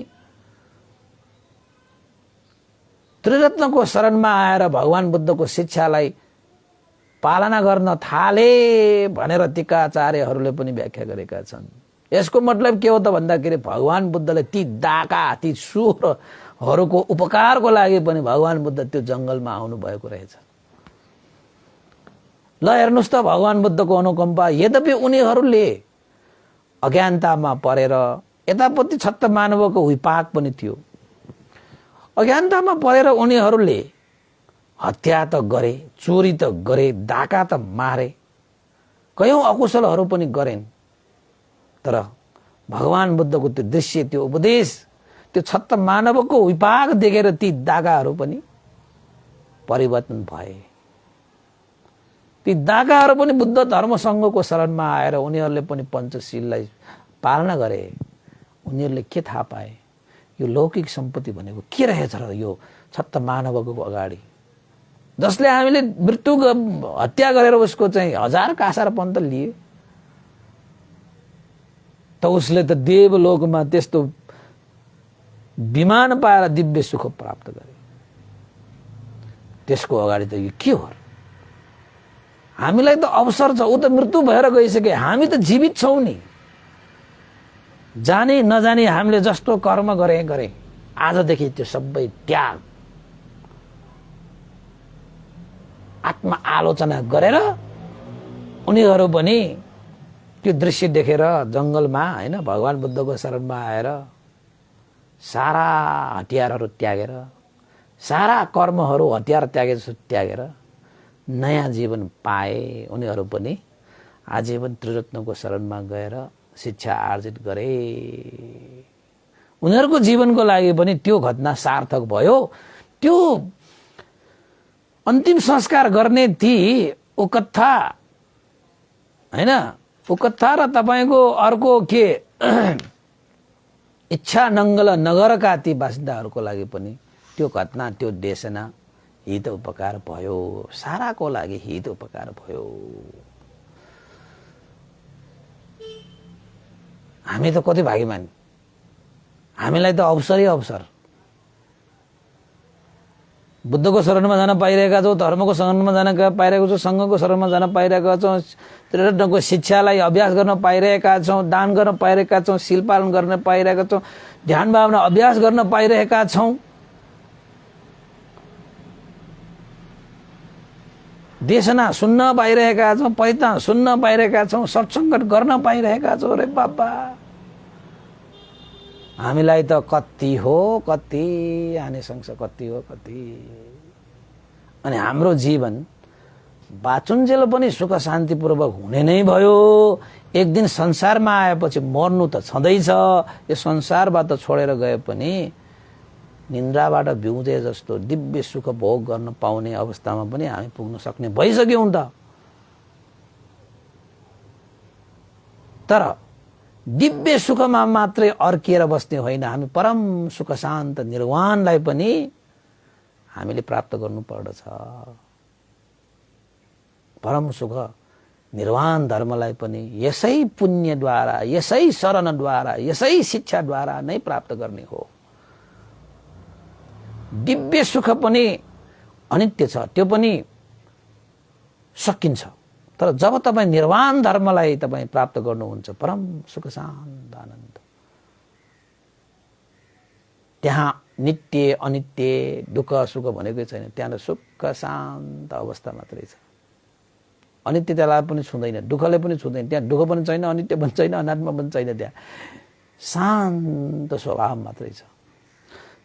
त्रिरत्नको शरणमा आएर भगवान बुद्धको शिक्षालाई पालना गर्न थाले भनेर टीकाचार्यहरूले पनि व्याख्या गरेका छन्। यसको मतलब के हो त भन्दाखेरि भगवान बुद्धले ती डाका, ती चोरहरूको उपकारको लागि पनि भगवान बुद्ध त्यो जंगलमा आउनु भएको रहेछ। ल हेर्नुस् त भगवान बुद्धको अनुकम्पा। यद्यपि उनीहरूले अज्ञानतामा परेर, यतापट्टि छत्त मानवको विपाक पनि थियो, अज्ञानतामा परेर उनीहरूले हत्या त गरे, चोरी त गरे, डाका त मारे, कयौं अकुशलहरू पनि गरेन्। तर भगवान बुद्धको त्यो दृश्य, त्यो उपदेश, त्यो छत्त मानवको विपाक देखेर ती डाकाहरू पनि परिवर्तन भए। ती डाकाहरू पनि बुद्ध धर्मसँगको शरणमा आएर उनीहरूले पनि पञ्चशीललाई पालना गरे। उनीहरूले के थाहा पाए, यो लौकिक सम्पत्ति भनेको के रहेछ र यो छत्त मानवको अगाडि, जसले हामीले मृत्यु हत्या गरेर उसको चाहिँ 1000 कासा र पन्त लिए, त उसले त देवलोकमा त्यस्तो विमान पाएर दिव्य सुख प्राप्त गरे। त्यसको अगाडि त यो के हो? हामीलाई त अवसर छ, ऊ त मृत्यु भएर गइसके, हामी त जीवित छौं नि। जाने नजाने हामीले जस्तो कर्म गरे आजदेखि त्यो सबै त्याग, आत्मा आलोचना गरेर उनीहरू पनि त्यो दृश्य देखेर जंगलमा हैन भगवान बुद्धको शरणमा आएर सारा हतियारहरू त्यागेर, सारा कर्महरू हतियार त्यागेर नयाँ जीवन पाए। उनीहरू पनि आजीवन त्रिरत्नको शरणमा गएर शिक्षा आर्जित गरे। उनीहरूको जीवनको लागि पनि त्यो घटना सार्थक भयो। त्यो अन्तिम संस्कार गर्ने ती उकथा हैन, उकथा र तपाईको अर्को के इच्छा नङ्गल नगरका ती बासिन्दाहरूको लागि पनि त्यो घटना, त्यो देशना हित उपकार भयो, साराको लागि हित उपकार भयो। हामी त कति भाग्यमानी, हामीलाई त अवसरै अवसर। बुद्धको शरणमा जान पाइरहेका छौँ, धर्मको शरणमा जान पाइरहेको छौँ, सङ्घको शरणमा जान पाइरहेका छौँ, त्रिरत्नको शिक्षालाई अभ्यास गर्न पाइरहेका छौँ, दान गर्न पाइरहेका छौँ, शील पालन गर्न पाइरहेका छौँ, ध्यान भावना अभ्यास गर्न पाइरहेका छौँ, देशना सुन्न पाइरहेका छौँ, परिता सुन्न पाइरहेका छौँ, सत्सङ्ग गर्न पाइरहेका छौँ। रे बाबा, हामीलाई त कति हो कति आने संस कति हो कति। अनि हाम्रो जीवन बाँचुन्जेल पनि सुख शान्तिपूर्वक हुने नै भयो। एक दिन संसारमा आएपछि मर्नु त छँदैछ। यो संसारबाट छोडेर गए पनि निन्द्राबाट बिउजे जस्तो दिव्य सुख भोग गर्न पाउने अवस्थामा पनि हामी पुग्न सक्ने भइसक्यौँ त। तर दिव्य सुखमा मात्रै अर्किएर बस्ने होइन, हामी परम सुख शान्त निर्वाणलाई पनि हामीले प्राप्त गर्नुपर्दछ। परम सुख निर्वाण धर्मलाई पनि यसै पुण्यद्वारा, यसै शरणद्वारा, यसै शिक्षाद्वारा नै प्राप्त गर्ने हो। दिव्य सुख पनि अनित्य छ, त्यो पनि सकिन्छ। तर जब तपाईँ निर्वाण धर्मलाई तपाईँ प्राप्त गर्नुहुन्छ, परम सुख शान्त आनन्द, त्यहाँ नित्य अनित्य दुःख सुख भनेकै छैन। त्यहाँ सुख शान्त अवस्था मात्रै छ। अनित्यतालाई पनि छुँदैन, दुःखले पनि छुँदैन। त्यहाँ दुःख पनि छैन, अनित्य पनि छैन, अनात्मा पनि छैन। त्यहाँ शान्त स्वभाव मात्रै छ।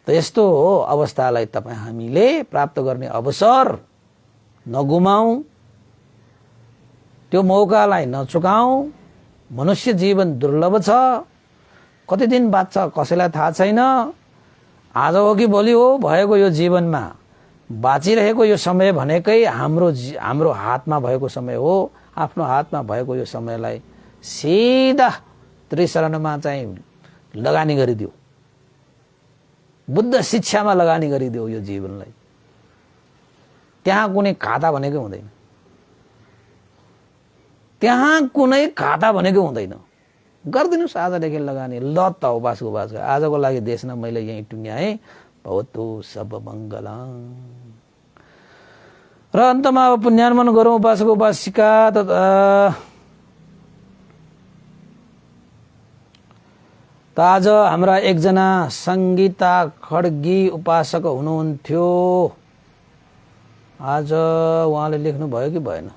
त यस्तो अवस्थालाई तपाईँ हामीले प्राप्त गर्ने अवसर नगुमाऊ, त्यो मौकालाई नचुकाऊ। मनुष्य जीवन दुर्लभ छ। कति दिन बाँच्छ कसैलाई थाहा छैन। आज हो कि भोलि हो, भएको यो जीवनमा बाँचिरहेको यो समय भनेकै हाम्रो हातमा भएको समय हो। आफ्नो हातमा भएको यो समयलाई सिधा त्रिशरणमा चाहिँ लगानी गरिदियो, बुद्ध शिक्षामा लगानी गरिदियो यो जीवनलाई। त्यहाँ कुनै खाता भनेकै हुँदैन, त्यहाँ कुनै खाता भनेकै हुँदैन। गरिदिनुहोस् आजदेखि लगानी। ल त उपासको उपास। आजको लागि देशमा मैले यहीँ टुङ्ग्याएँ। भवतु सब मङ्गलम्। र अन्तमा अब पुण्यार्पण गरौँ उपासक उपासिका। त आज हाम्रा एकजना सङ्गीता खड्गी उपासक हुनुहुन्थ्यो। आज उहाँले लेख्नु भयो कि भएन?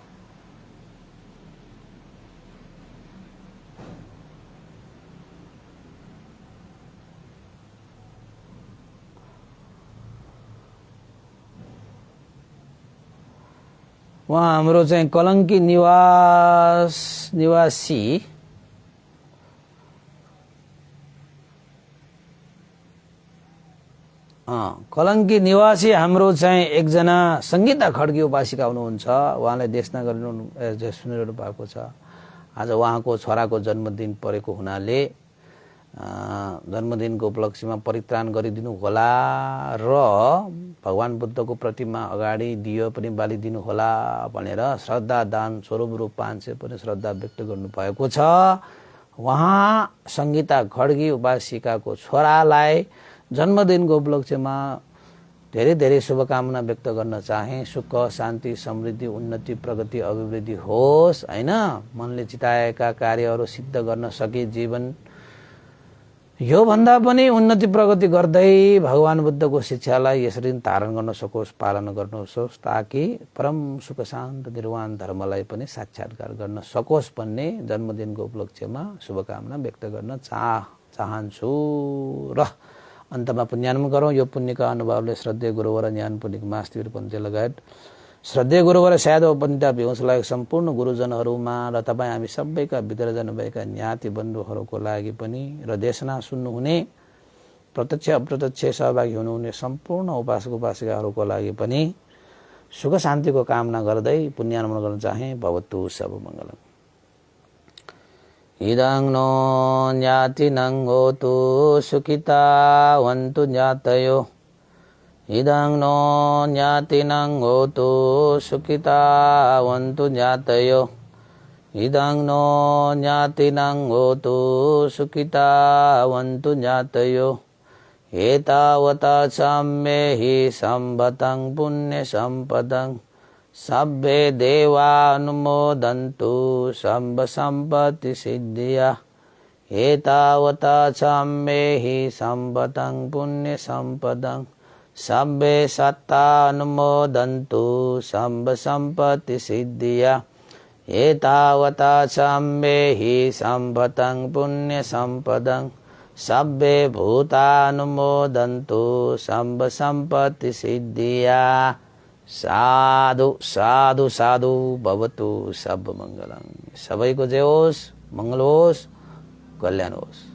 उहाँ हाम्रो चाहिँ कलङ्की निवासी कलङ्की निवासी हाम्रो चाहिँ एकजना सङ्गीता खड्गी उपासिका हुनुहुन्छ। उहाँले देशना सुनिरहनु भएको छ। आज उहाँको छोराको जन्मदिन परेको हुनाले जन्मदिनको उपलक्ष्यमा परित्राण गरिदिनु होला र भगवान बुद्धको प्रतिमा अगाडि दियो पनि बालिदिनु होला भनेर श्रद्धा दान स्वरूप रूप 500 पनि श्रद्धा व्यक्त गर्नुभएको छ। उहाँ सङ्गीता खड्गी उपासिकाको छोरालाई जन्मदिनको उपलक्ष्यमा धेरै धेरै शुभकामना व्यक्त गर्न चाहे। सुख शान्ति समृद्धि उन्नति प्रगति अभिवृद्धि होस् हैन। मनले चिताएका कार्यहरू सिद्ध गर्न सके जीवन यो भन्दा पनि उन्नति प्रगति गर्दै भगवान बुद्धको शिक्षालाई यसरी धारण गर्न सकोस्, पालन गर्न सकोस्, ताकि परम सुख शान्त निर्वाण धर्मलाई पनि साक्षात्कार गर्न सकोस् भन्ने जन्मदिनको उपलक्ष्यमा शुभकामना व्यक्त गर्न चाहन्छु। र अन्तमा पुण्यार्पण गरौँ। यो पुण्यका अनुभवले श्रद्धेय गुरुवर ज्ञान पुण्यक मास्तिर पन्थी लगायत श्रद्धेय गुरुवर साधव पण्डित बेहोसलाई सम्पूर्ण गुरुजनहरूमा र तपाईँ हामी सबैका भित्र जानुभएका ज्ञाति बन्धुहरूको लागि पनि र देशना सुन्नुहुने प्रत्यक्ष अप्रत्यक्ष सहभागी हुनुहुने सम्पूर्ण उपासक उपासिकाहरूको लागि पनि सुख शान्तिको कामना गर्दै पुण्यार्पण गर्न चाहे। भवतु सब मङ्गलम्। इदं नो ज्ञातिनं होतु सुखिता वन्तु ज्ञातयो। इदं नो ज्ञातिनं होतु सुखिता वन्तु ज्ञातयो। इदं नो ज्ञातिनं होतु सुखिता वन्तु ज्ञातयो। एतावता सम्मेहि सम्पतं पुण्य सम्पदं सब्बे देवानुमोदन्तु सम्ब सम्पत्ति सिद्धिया एतावता सम्मेहि सम्पतं पुण्य सम्पदं सब्बे सत्तानुमोदन्तु सम्ब सम्पत्ति सिद्धिया एतावता सम्मेहि सम्पतं पुण्य सम्पदं सब्बे भूतानुमोदन्तु सम्ब सम्पत्ति सिद्धिया। साधु साधु साधु भवतु सब मंगलम। सबैको जय होस्, मंगल होस्, कल्याण होस्।